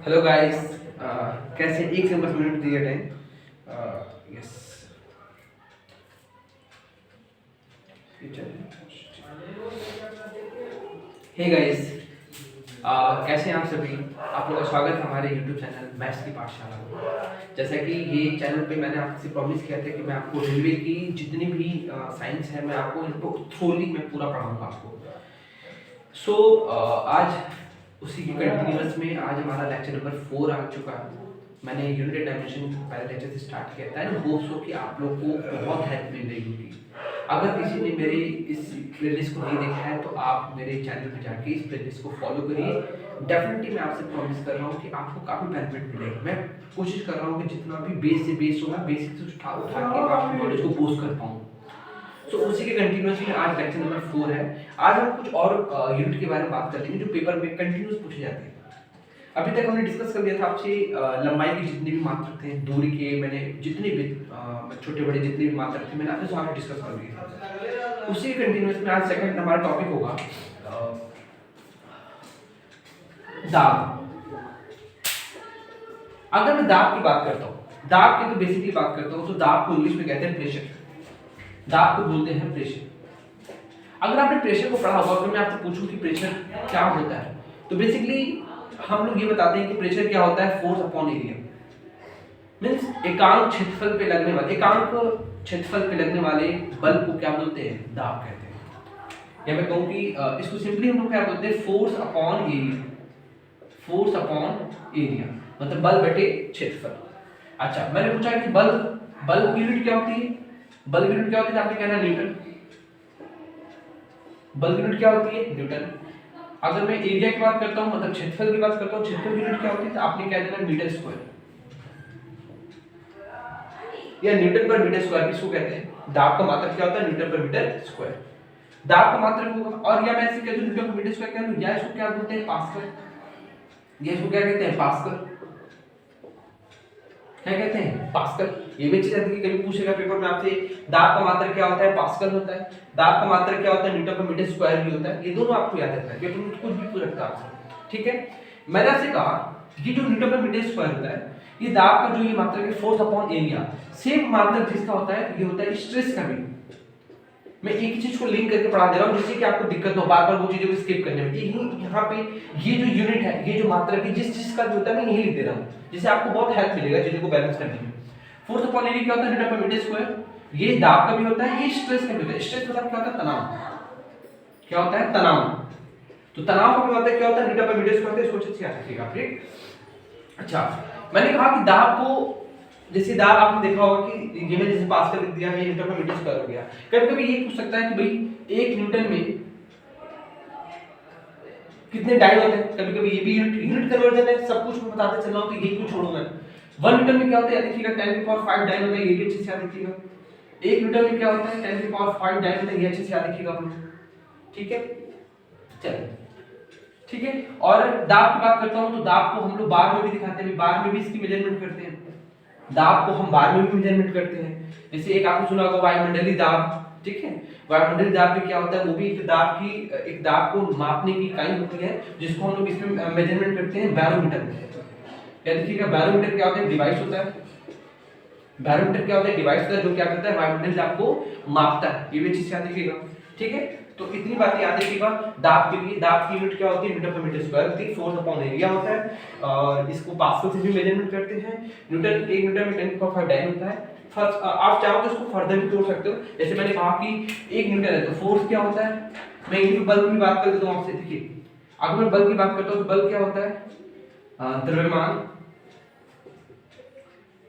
Hello guys. कैसे एक से 10 मिनट दिए टाइम। यस। हे गाइस, कैसे हैं आप सभी। आप लोगों का स्वागत है हमारे YouTube चैनल मैथ्स की पाठशाला में। जैसा कि ये चैनल पे मैंने आपसे प्रॉमिस किया था कि मैं आपको रेलवे की जितनी भी साइंस है मैं आपको इनको थ्रोली मैं पूरा पढ़ाऊंगा आपको। आज उसी की कंटिन्यूअस में आज हमारा लेक्चर नंबर 4 आ चुका है। मैंने यूनिट डायमेंशन पहले लेक्चर से स्टार्ट किया था एंड होप्स हो कि आप लोग को बहुत हेल्प मिल रही होगी। अगर किसी ने मेरे इस प्लेलिस्ट को नहीं देखा है तो आप मेरे चैनल पे जाके इस प्लेलिस्ट को फॉलो करिए। डेफिनेटली मैं आपसे प्रॉमिस कर रहा हूँ कि आपको काफ़ी बेनिफिट मिलेगा। मैं कोशिश कर रहा हूँ कि जितना भी बेस से बेस होगा बेसिक से उठा उठा के आपकी नॉलेज को बूस्ट कर पाऊँ। तो उसी के कंटिन्यूअस में आज लेक्चर नंबर 4 है। आज हम कुछ और यूनिट के बारे में बात कर लेंगे जो पेपर में कंटिन्यूअस पूछे जाते हैं। अभी तक हमने डिस्कस कर लिया था आपसे लंबाई के जितने भी मात्रक थे, दूरी के मैंने जितने भी छोटे बड़े जितने भी मात्रक थे मैंने आपसे सारे डिस्कस कर लिए थे। उसी के कंटिन्यूअस में आज सेकंड हमारा टॉपिक होगा दाब। अगर मैं दाब की बात करता हूँ, दाब की तो बेसिकली बात करता हूँ तो दाब को इंग्लिश में कहते हैं प्रेशर। दाब को बोलते हैं प्रेशर। अगर आपने प्रेशर को पढ़ा होगा तो मैं आपसे पूछूं कि प्रेशर क्या होता है तो बेसिकली हम लोग ये बताते हैं कि प्रेशर क्या होता है, फोर्स अपॉन एरिया। मींस एकांक क्षेत्रफल पे लगने वाले बल को क्या बोलते हैं, दाब कहते हैं। या मैं कहूं कि इसको सिंपली हम लोग क्या बोलते हैं, force upon area. Force upon area मतलब बल बटे क्षेत्रफल। अच्छा, मैंने पूछा कि बल की यूनिट क्या होती है, बल की यूनिट क्या होती है, आपने कहना न्यूटन। बल की यूनिट क्या होती है, न्यूटन। अगर मैं एरिया की बात करता हूं मतलब क्षेत्रफल की बात करता हूं, क्षेत्रफल की यूनिट क्या होती है तो आपने कह देना मीटर स्क्वायर या न्यूटन पर मीटर स्क्वायर इसको कहते हैं। दाब का मात्रक क्या होता है, न्यूटन पर मीटर स्क्वायर दाब का मात्रक होगा। और या मैं ऐसे कह दूं न्यूटन पर मीटर स्क्वायर कह दूं या इसको क्या बोलते हैं, पास्कल। ये इसको क्या कहते हैं, पास्कल। क्या कहते हैं, पास्कल। ये भी चीज आती है, कभी पूछेगा पेपर में आपसे दाब का मात्रक क्या होता है, पास्कल होता है। दाब का मात्रक क्या होता है, न्यूटन पर मीटर स्क्वायर भी होता है। ये दोनों आपको याद रखना है, पेपर में कुछ भी पूछ सकता है आपसे। ठीक है, मैंने आपसे कहा ये जो न्यूटन पर मीटर स्क्वायर होता है ये दाब का जो ये मात्रक है फोर्स अपॉन एरिया, सेम मात्रक जिसका होता है ये होता है स्ट्रेस का भी। मैं एक ही चीज को लिंक करके पढ़ा दे रहा हूं जिससे कि आपको दिक्कत हो बार बार वो चीजों को स्किप करने में। यही यहाँ पे ये जो यूनिट है, ये जो मात्रक है जिस चीज का जो होता है मैं यही लिख दे रहा हूँ जिससे आपको बहुत हेल्प मिलेगा चीजों को बैलेंस करने में। फोर्स अपॉन एरिया क्या होता है, न्यूटन पर मीटर स्क्वायर। ये दाब का भी होता है, ये स्ट्रेस का भी होता है। स्ट्रेस मतलब क्या होता है, तनाव। क्या होता है, तनाव। तो तनाव का भी होता है क्या होता है, न्यूटन पर मीटर स्क्वायर। इसको अच्छे से याद रखिएगा। ठीक, अच्छा, मैंने कहा कि दाब को जैसे दाब आपने देखा होगा कि ये मैंने जैसे पास्कल लिख दिया, ये न्यूटन पर मीटर स्क्वायर हो गया। कभी-कभी ये पूछ सकता है कि भाई 1 न्यूटन में कितने डाइन होते हैं। कभी-कभी ये भी यूनिट कन्वर्जन है, सब कुछ मैं बताते चल रहा हूं तो ये क्यों छोड़ूं मैं। 1 न्यूटन में क्या होता है याद रखिएगा, 10 की पावर 5 डाइन होता है, ये भी अच्छे से याद रखिएगा। 1 न्यूटन में क्या होता है, 10 की पावर 5 डाइन होता है, ये अच्छे से याद रखिएगा आप लोग। ठीक है, चलिए ठीक है। और दाब की बात करता हूं तो दाब को हम लोग बार में भी दिखाते हैं, बार में भी इसकी मेजरमेंट करते हैं। दाब को हम बार में भी मेजरमेंट करते हैं। जैसे एक आपने सुना होगा वायुमंडलीय दाब। ठीक है, वायुमंडलीय दाब में क्या होता है, वो भी एक दाब को मापने की इकाई होती है जिसको हम लोग इसमें मेजरमेंट करते हैं बैरोमीटर में। याद रखिएगा, बैरोमीटर क्या होता है, डिवाइस होता है। बैरोमीटर क्या होता है, डिवाइस होता है जो क्या करता है, वायुमंडलीय दाब को मापता है। ये भी चीज याद रखिएगा। ठीक है, तो इतनी बातें याद रखिएगा। दाब के लिए दाब की यूनिट क्या होती है, न्यूटन पर मीटर स्क्वायर होती है। फोर्स अपॉन एरिया होता है और इसको पास्कल से भी मेजरमेंट करते हैं। न्यूटन 1 न्यूटन में 10 की पावर 5 डाइन होता है। फर्स्ट आप चाहो तो इसको फर्दर भी तोड़ सकते हो। जैसे मैंने कहा कि 1 न्यूटन है तो फोर्स क्या होता है। मैं इनकी बल की बात कर देता हूं आपसे। देखिए, अगर मैं बल की बात करता हूं तो बल क्या होता है, द्रव्यमान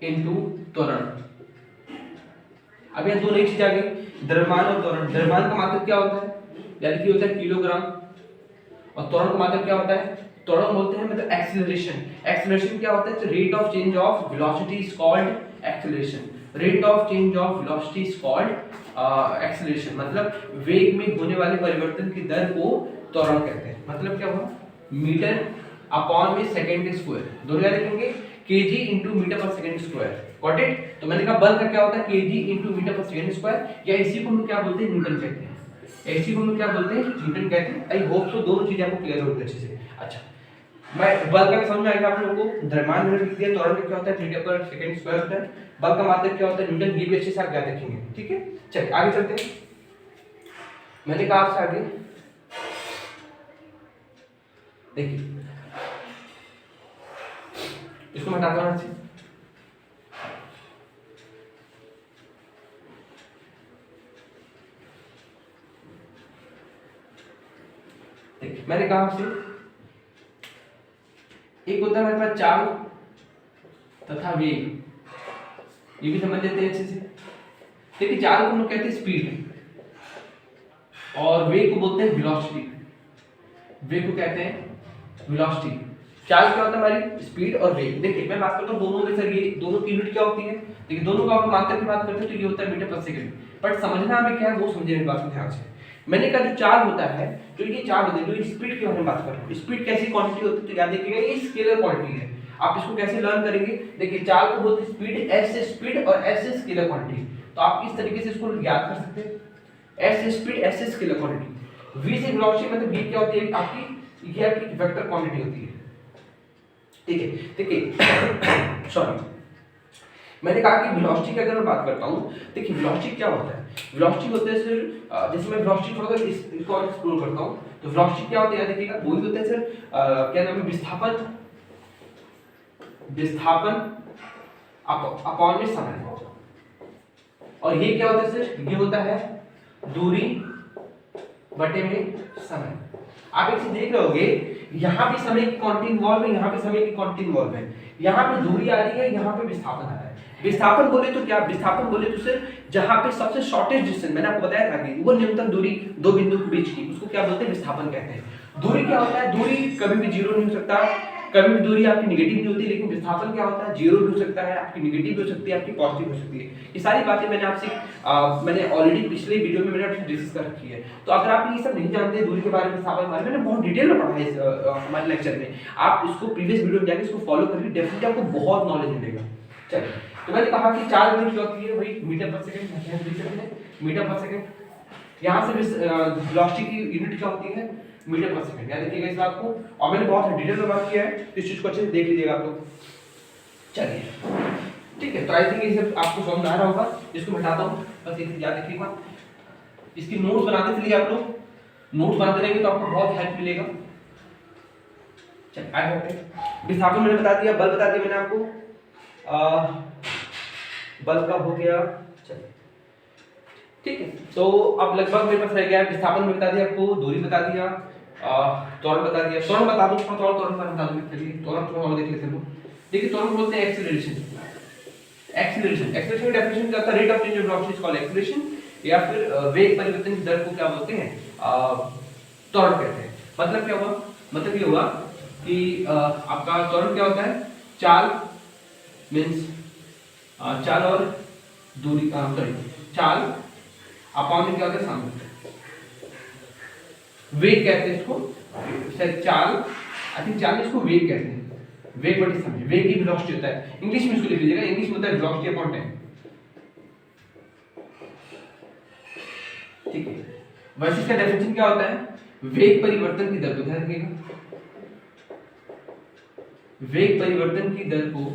इनटू त्वरण। अब यहाँ दो नई चीज आ गई, द्रव्यमान और त्वरण। द्रव्यमान का मात्रक क्या होता है, यानी कि होता है किलोग्राम। और त्वरण का मात्रक क्या होता है, त्वरण बोलते हैं मतलब एक्सीलरेशन। एक्सीलरेशन क्या होता है, rate of change of velocity is called acceleration. Rate of change of velocity is called acceleration. मतलब वेग में होने वाले परिवर्तन की दर को त्वरण कहते हैं। मतलब क्या हुआ, मीटर अपॉन में सेकंड स्क्वायर, दोनों याद रखेंगे, केजी इनटू मीटर पर सेकंड स्क्वायर। Got it. तो मैंने कहा बल का क्या होता है, केजी इनटू मीटर पर सेकंड स्क्वायर, या इसी को हम क्या बोलते हैं, न्यूटन कहते हैं। इसी को हम क्या बोलते हैं, न्यूटन कहते हैं। आई होप सो दोनों चीजें आपको क्लियर हो गई अच्छे से। अच्छा, मैं बल का समझ में आएगा आप लोगों को। द्रव्यमान यूनिट लिख दिया, त्वरण क्या होता है मीटर पर सेकंड स्क्वायर होता है, बल का मात्रक क्या होता है न्यूटन, ये भी अच्छे से आप याद रखेंगे। ठीक है, चलिए आगे चलते हैं। मैंने कहा आपसे आगे देखिए, इसको मैं हटाता हूं। देखिए मैंने कहा आपसे एक होता है हमारे पास चाल तथा वेग, ये भी समझ लेते हैं अच्छे से। देखिए चाल को हम लोग कहते हैं स्पीड और वेग को बोलते हैं वेलोसिटी। वेग को कहते हैं वेलोसिटी, चाल क्या होता है हमारी स्पीड और वेग। देखिए मैं बात करता हूँ दोनों में, सर ये दोनों की यूनिट क्या होती है। देखिए दोनों का अगर मात्रा की बात करते हैं तो ये होता है मीटर पर सेकंड, बट समझना हमें क्या है वो समझे मेरी बात को ध्यान से। मैंने कहा जो चाल होता है, जो ये चाल होती है, जो स्पीड की हम बात कर रहे हैं, स्पीड कैसी क्वांटिटी होती है तो याद रखिएगा ये स्केलर क्वांटिटी है। आप इसको कैसे लर्न करेंगे, देखिए चाल को बोलते हैं स्पीड, एस से स्पीड और एस से स्केलर क्वांटिटी। तो आप इस तरीके से इसको याद कर सकते हैं, एस से स्पीड, एस से स्केलर क्वांटिटी। वी से वेलोसिटी मतलब वी क्या होती है आपकी, ये आपकी वेक्टर क्वांटिटी होती है। ठीक है, देखिए सॉरी मैंने कहा कि वेलोसिटी की अगर मैं बात करता हूँ, देखिए वेलोसिटी क्या होता है। वेलोसिटी होता है सर, जैसे मैं वेलोसिटी थोड़ा सा इसको और एक्सप्लोर करता हूँ तो वेलोसिटी क्या होता है देखिएगा, वो ही होता है सर क्या नाम है, विस्थापन, विस्थापन अपॉन में समय। और ये क्या होता है सर, ये होता है दूरी बटे में समय। आप एक चीज देख रहे होगे, यहाँ पे समय की क्वांटिटी इन्वॉल्व है, यहाँ पे समय की क्वांटिटी इन्वॉल्व है, यहाँ पे दूरी आ रही है, यहाँ पे विस्थापन आ रहा है। विस्थापन बोले तो क्या, विस्थापन बोले तो सिर्फ जहां पे सबसे शॉर्टेस्ट डिस्टेंस, मैंने आपको बताया था कि वो न्यूनतम दूरी दो बिंदु के बीच की, उसको क्या बोलते हैं, विस्थापन कहते हैं। दूरी क्या होता है, दूरी कभी भी जीरो नहीं हो सकता, कभी भी दूरी आपकी नेगेटिव नहीं होती, लेकिन विस्थापन क्या होता है, जीरो भी हो सकता है, आपकी नेगेटिव भी हो सकती है, आपकी पॉजिटिव हो सकती है। ये सारी बातें मैंने आपसे मैंने ऑलरेडी पिछले वीडियो में मैंने आपसे डिस्कस कर रखी है। तो अगर आप ये सब नहीं जानते दूरी के बारे में, विस्थापन के बारे में, मैंने बहुत डिटेल में पढ़ा है इस हमारे लेक्चर में, आप इसको प्रीवियस वीडियो में जाके इसको फॉलो करिए, डेफिनेटली आपको बहुत नॉलेज मिलेगा। चलिए, तो मैंने कहा कि चार यूनिट क्या होती है, वही मीटर पर सेकंड, मीटर पर सेकंड। यहाँ से वेलोसिटी की यूनिट क्या होती है, मीटर पर सेकंड। याद रखिएगा इस बात को, और मैंने बहुत डिटेल में बात किया है, इस चीज को अच्छे से देख लीजिएगा आप लोग। चलिए ठीक है, तो आई थिंक ये सब आपको समझ आ रहा होगा। इसको मैं हटाता हूँ, बस एक चीज याद रखिएगा, इसकी नोट्स बनाते चलिए आप लोग, नोट्स बनाते रहेंगे तो आपको बहुत हेल्प मिलेगा। चलिए आगे बढ़ते हैं। विस्थापन मैंने बता दिया, बल बता दिया मैंने आपको, बल का हो गया। चलिए ठीक है, तो अब लगभग मेरे पास रह गया विस्थापन में बता दिया आपको, दूरी बता दिया, त्वरण बता दिया। त्वरण बता दूं, थोड़ा त्वरण पर बता दूं। चलिए त्वरण थोड़ा और देख लेते हैं। देखिए त्वरण बोलते हैं एक्सीलरेशन। एक्सीलरेशन, एक्सीलरेशन की डेफिनेशन क्या होता है, rate of change of velocity is called acceleration, या फिर वेग परिवर्तन की दर को क्या बोलते हैं, त्वरण कहते हैं। मतलब क्या हुआ, मतलब ये हुआ कि आपका त्वरण क्या होता है, चाल मींस चाल और दूरी, सॉरी चाल अपॉन में क्या होता है, सामर्थ्य। वेग कहते हैं इसको, शायद चाल, आई थिंक चाल इसको वेग कहते हैं, वेग बटे समय, वेग की वेलोसिटी होता है। इंग्लिश में इसको लिख लीजिएगा, इंग्लिश में होता है वेलोसिटी अपॉन टाइम। ठीक है, वैसे इसका डेफिनेशन क्या होता है, वेग परिवर्तन की दर को, ध्यान रखिएगा, वेग परिवर्तन की दर को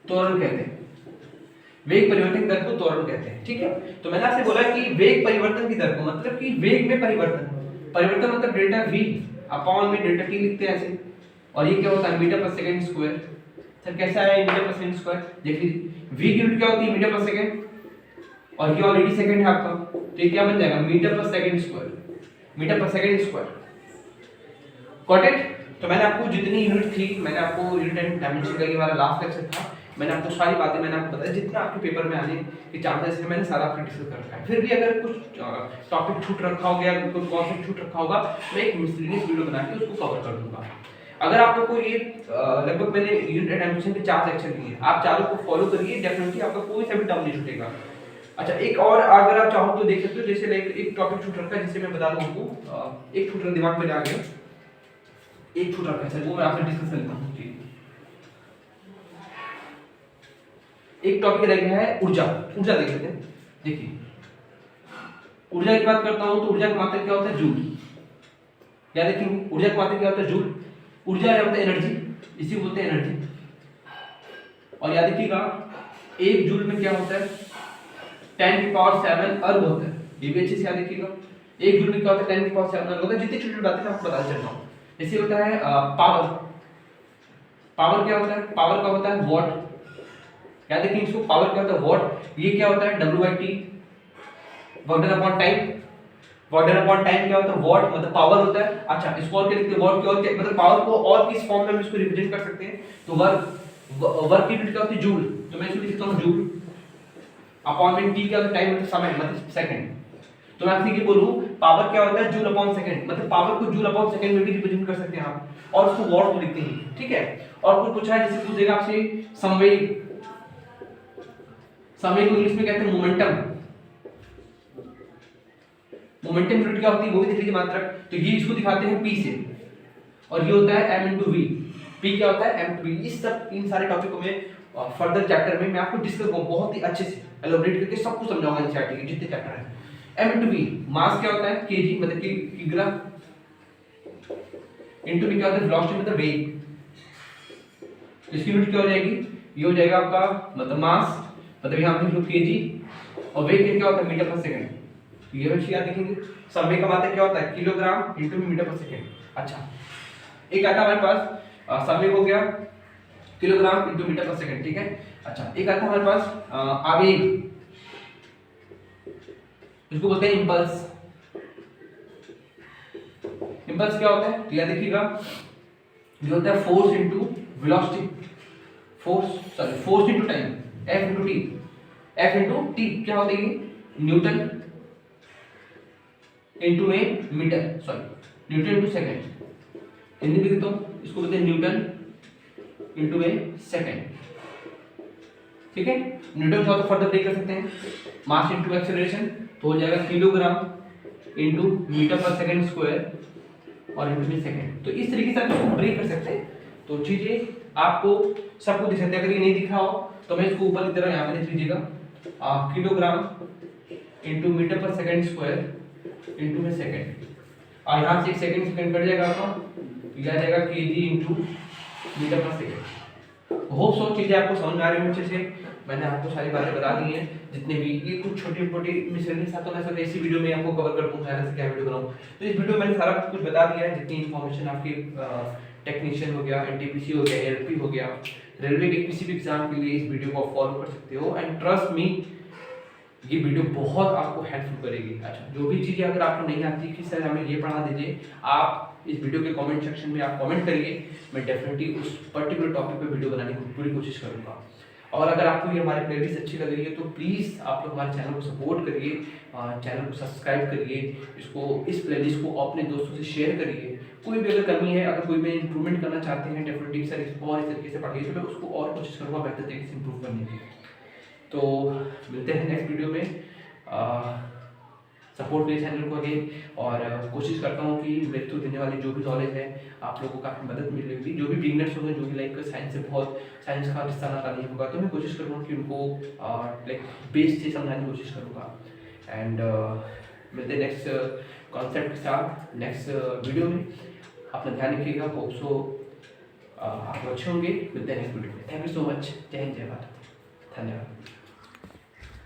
त्वरण कहते हैं, वेग परिवर्तन की दर को त्वरण कहते हैं। ठीक है, तो मैंने आपसे बोला कि वेग परिवर्तन की दर को मतलब कि वेग में परिवर्तन, परिवर्तन मतलब डेल्टा v अपॉन में डेल्टा t लिखते हैं ऐसे, और ये क्या होता है, मीटर पर सेकंड स्क्वायर। सर कैसा है, मीटर पर सेकंड स्क्वायर। देख लीजिए v की यूनिट क्या होती है, मीटर पर सेकंड, और ये ऑलरेडी सेकंड है आपका, तो ये क्या बन जाएगा, मीटर पर सेकंड स्क्वायर, मीटर पर सेकंड स्क्वायर। Got it. तो मैंने आपको जितनी यूनिट थी, मैंने आपको यूनिट एंड डायमेंशन का ये हमारा लास्ट लेक्चर था, मैंने आपको सारी बातें मैंने आपको बताया, जितना आपके पेपर में आने के चांसेस है मैंने सारा आपको डिस्कस कर रखा है। फिर भी अगर कुछ टॉपिक छूट रखा हो गया, कुछ कॉन्सेप्ट छूट रखा होगा, मैं एक मिसलेनियस वीडियो बना के उसको कवर कर दूंगा। अगर आप लोग को ये लगभग मैंने यूनिट एंड डायमेंशन के 4 लेक्चर दिए, आप चारों को फॉलो करिए, डेफिनेटली आपका कोई सा भी डाउट नहीं छूटेगा। अच्छा एक और अगर आप चाहो तो देख सकते हो, जैसे लाइक एक टॉपिक छूट रखा है, जिसे मैं बता दूं आपको, एक छूट दिमाग में आ गया, एक छूट रखा है सर, वो मैं आपसे डिस्कस कर लेता हूं। ठीक, एक टॉपिक रह गया है ऊर्जा। ऊर्जा देख लेते हैं। देखिए ऊर्जा की बात करता हूं तो ऊर्जा का मात्रक क्या होता है, जूल। याद रखेंगे ऊर्जा की मात्रा क्या होता है जूल, ऊर्जा या होता है एनर्जी, इसी को बोलते हैं एनर्जी। और याद रखिएगा 1 जूल में क्या होता है 10⁷ अर्ग होता है, ये भी अच्छे से याद रखिएगा। 1 जूल में क्या होता है 10⁷ अर्ग होता है। जितनी छोटी बातें आपको बताते चल रहा हूँ। जैसे होता है पावर, पावर क्या होता है, पावर का होता है वॉट, याद रखिए इसको, पावर क्या होता है वॉट। ये क्या होता है W/T work done upon time, work done upon time क्या होता है वॉट, मतलब पावर होता है। अच्छा इसको और क्या लिखते हैं वॉट की, और क्या मतलब पावर को और किस फॉर्म में हम इसको रिप्रेजेंट कर सकते हैं, तो वर्क की यूनिट क्या होती है जूल, तो मैं इसको लिखता हूं जूल अपॉन में टी क्या होता है टाइम मतलब समय मतलब सेकंड। तो मैं आपसे ये बोलूं पावर क्या होता है जूल अपॉन सेकंड, मतलब पावर को जूल अपॉन सेकंड में भी रिप्रेजेंट कर सकते हैं आप, और उसको वॉट में लिखते हैं, ठीक है। और कुछ पूछा है जैसे पूछेगा आपसे संवेग, संवेग को इंग्लिश में कहते हैं मोमेंटम, मोमेंटम यूनिट क्या होती है वो भी देख लीजिए मात्रक। तो ये इसको दिखाते हैं p से, और ये होता है m/v, p क्या होता है m/v। इस सब इन सारे टॉपिकों में फर्दर चैप्टर में मैं आपको डिस्कस करूंगा बहुत ही अच्छे से एलैबोरेट करके सब कुछ समझाऊंगा एनसीईआरटी के जितने चैप्टर हैं। m/v मास क्या होता है kg मतलब किग्रा, इनटू v क्या होता है वेलोसिटी मतलब वेग, इसकी यूनिट क्या हो जाएगी, ये हो जाएगा आपका मतलब मास मतलब यहां पे लिख लो kg, और वेग क्या होता है मीटर पर सेकंड। ये भी याद रखेंगे। संवेग का मात्रक क्या होता है किलोग्राम इनटू मीटर पर सेकंड। अच्छा एक आता हमारे पास संवेग हो गया किलोग्राम इनटू मीटर पर सेकंड, ठीक है। अच्छा एक आता हमारे पास आवेग, इसको बोलते हैं इंपल्स। इंपल्स क्या होता है तो याद रखिएगा ये होता है force into velocity, force into time, F into T क्या होता है ये न्यूटन इनटू में metre, sorry newton into second, Hindi में लिखता हूं इसको बोलते हैं न्यूटन इनटू में सेकंड, ठीक है। न्यूटन का तो फर्दर ब्रेक कर सकते हैं, मास इनटू एक्सेलरेशन तो हो जाएगा किलोग्राम इनटू मीटर पर सेकंड स्क्वायर और इनटू में सेकंड। तो इस तरीके से आप इसको ब्रेक कर सकते हैं। तो चीजें आपको सबको दिख सकते हैं, अगर ये नहीं दिख रहा हो तो मैं इसको ऊपर की तरह यहां पे लिख लीजिएगा किलोग्राम इनटू मीटर पर सेकंड स्क्वायर इनटू में सेकंड, और यहां से एक सेकंड कट जाएगा आपका, तो यह आ जाएगा केजी इनटू मीटर पर सेकंड। होप सो चीजें आपको समझ में आ रही हैं अच्छे से, मैंने आपको सारी बातें बता दी हैं जितने भी, ये कुछ छोटी-मोटी मिसलेनियस था तो मैं सोचा इसी वीडियो में आपको कवर कर दूंगा, ऐसे क्या वीडियो बनाऊं। तो इस वीडियो में मैंने सारा कुछ बता दिया है, जितनी इंफॉर्मेशन आपकी टेक्नीशियन हो गया, एनटीपीसी हो गया, एलपी हो गया, रेलवे के किसी भी एग्जाम के लिए इस वीडियो को आप फॉलो कर सकते हो, एंड ट्रस्ट मी ये वीडियो बहुत आपको हेल्पफुल करेगी। अच्छा जो भी चीज़ें अगर आपको नहीं आती कि सर हमें ये पढ़ा दीजिए, आप इस वीडियो के कमेंट सेक्शन में आप कमेंट करिए, मैं डेफिनेटली उस पर्टिकुलर टॉपिक पे वीडियो बनाने की पूरी कोशिश करूंगा। और अगर आपको ये हमारी प्लेलिस्ट अच्छी लग रही है तो प्लीज़ आप लोग हमारे चैनल को सपोर्ट करिए, चैनल को सब्सक्राइब करिए, इसको इस प्लेलिस्ट को अपने दोस्तों से शेयर करिए। कोई भी अगर कमी है, अगर कोई भी इंप्रूवमेंट करना चाहते हैं डेफिनेटली सर इसको और इस तरीके से पढ़िए, तो मैं उसको और कोशिश करूँगा बेहतर तरीके से इंप्रूव करने की। तो मिलते हैं नेक्स्ट वीडियो में, सपोर्ट करिए चैनल को अगेन, और कोशिश करता हूँ कि मेरे थ्रू देने वाली जो भी नॉलेज है आप लोगों को काफ़ी मदद मिलेगी। जो भी बिगनर्स होंगे, जो भी लाइक साइंस से बहुत साइंस का रिश्ता नाता नहीं होगा, तो मैं कोशिश करूँगा कि उनको लाइक बेस से समझाने की कोशिश करूँगा। एंड मिलते हैं नेक्स्ट कॉन्सेप्ट के साथ नेक्स्ट वीडियो में। अपना ध्यान रखिएगा, होप सो आप अच्छे होंगे। मिलते हैं नेक्स्ट वीडियो में। Thank you so much. जय हिंद, जय भारत, धन्यवाद।